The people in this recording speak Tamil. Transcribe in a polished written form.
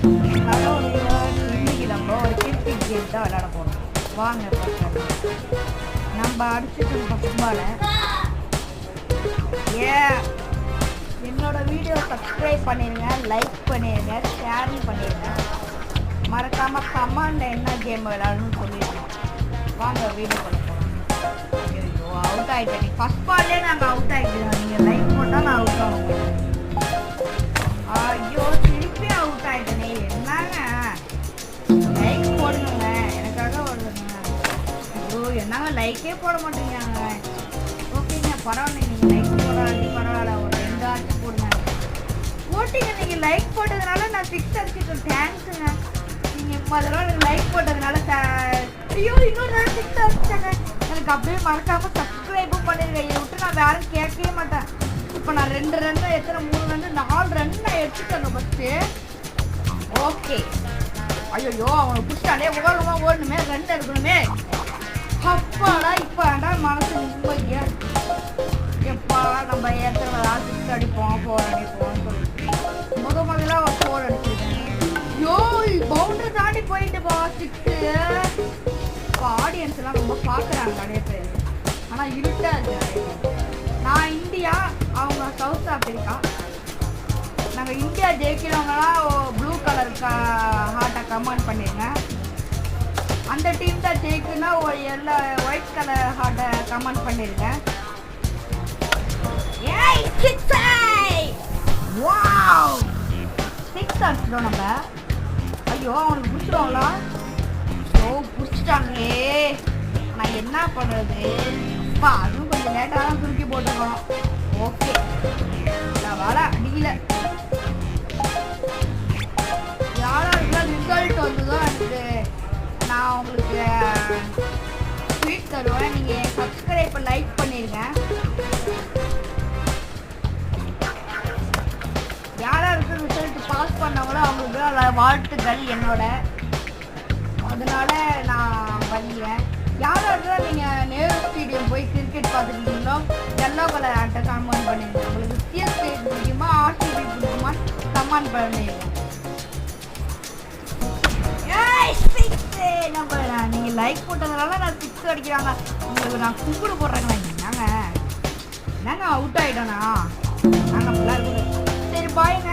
ஹலோ வியூவர்ஸ், இன்னைக்கு நம்ம ஒரு கிரிக்கெட் கேம் தான் விளையாட போறோம். வாங்க பார்க்கலாம். நம்ம அடிச்சுட்டு ஃபுட்பால என்னோட வீடியோ சப்ஸ்கிரைப் பண்ணிடுங்க, லைக் பண்ணிடுங்க, ஷேர் பண்ணிடுங்க. மறக்காம கமெண்ட்ல என்ன கேம் விளையாடணும்னு சொல்லிடுங்க. வாங்க வீடியோ பண்ண போகிறோம். ஐயோ, அவுட் ஆகிட்டேன். ஃபர்ஸ்ட் பால்லே நாங்கள் அவுட் ஆகிட்டோம். நீங்கள் லைக் போட்டால் நான் அவுட் ஆகும். ஐயோ, திருப்பி அவுட் ஆகிட்டேனே. என்னங்க லைக் போடுங்க, எனக்காக வருதுங்க. ஐயோ, என்னங்க லைக்கே போட மாட்டேங்கிறாங்க. ஓகேங்க, பரவாயில்ல. நீங்கள் லைக் போடாட்டி பரவாயில்ல, ஒரு 2 ஆச்சு போடுங்க. போட்டிங்க, நீங்கள் லைக் போட்டதுனால நான் 6 அடிச்சிட்டேன். தேங்க்ஸுங்க. நீங்கள் முதல்ல எனக்கு லைக் போட்டதுனால ஐயோ, இன்னொரு நாள் 6 அடிச்சிட்டேங்க. எனக்கு அப்படியே மறக்காமல் சப்ஸ்கிரைபும் பண்ணிடுங்க. இதை விட்டு நான் வேறு கேட்கவே மாட்டேன். இப்போ நான் 2 ரன், எத்தனை 3 ரன், 4 ரன் நான் எடுத்துட்டேங்க ஃபஸ்ட்டு. ஓகே. ஐயோ, அவனை பிடிச்சாலே ஓடணுமே, 2 எடுக்கணுமே. அப்பாடா, இப்போ ஆண்டா மனசு நிம்மதியா இருக்கு. எப்பா நம்ம ஏற்ற ஆசிட்டு அடிப்போம், 4 அடிப்போம்னு சொல்லிட்டு முதல்ல ஒரு 4 அடிச்சிருக்கேன். ஐயோ, பவுண்டரி தாண்டி போயிட்டு பா 6. இப்போ ஆடியன்ஸ் எல்லாம் ரொம்ப பார்க்குறாங்க நிறைய பேர். ஆனால் இருட்டா இருக்கு. நான் இந்தியா, அவங்க சவுத் ஆப்பிரிக்கா. நாங்கள் இந்தியா ஜெயிக்கிறவங்களாம் ப்ளூ கலர் ஹார்ட்டை கமெண்ட் பண்ணிடுங்க. அந்த டீம் தான் ஜெயிக்குன்னா ஒரு ஒயிட் கலர் ஹார்ட்டை கமெண்ட் பண்ணிடுங்க. ஏய், 6 அடிச்சிட்டோம் நம்ம. ஐயோ, அவனுக்கு பிடிச்சிடுவோம்ல. ஓ, பிடிச்சிட்டாங்களே. நான் என்ன பண்ணுறது? அப்பா, அதுவும் கொஞ்சம் லேட்டாக தான் துருக்கி போட்டுருக்கணும். ஓகே, நான் வர அடிக்கல. யாராருக்குலாம் ரிசல்ட் வந்ததோ எனக்கு நான் உங்களுக்கு ட்வீட் தருவேன். நீங்கள் சப்ஸ்கிரைப் லைக் பண்ணிடுங்க. யாராருக்கு ரிசல்ட் பாஸ் பண்ணவங்களோ அவங்களுக்கு வாழ்த்துக்கள் என்னோட. அதனால நான் வரேன். யாராவது நீங்கள் நேரு ஸ்டேடியம் போய் கிரிக்கெட் பார்த்துருக்கீங்களோ எல்லோ கலர் ஆட்டை கமெண்ட் பண்ணிடுங்க. உங்களுக்கு சிஎஸ்கே பிடிக்குமா, ஆர்சிபி பிடிக்குமா கமெண்ட் பண்ணிடுங்க. நம்ம நீங்கள் லைக் போட்டதுனால நான் 6 அடிக்கிறாங்க. உங்களுக்கு நான் கும்பிடு போடுறேங்களா? என்னங்க அவுட் ஆகிட்டோண்ணா? நாங்கள் அப்படிலாம் இருக்குது. சரி, பாருங்க.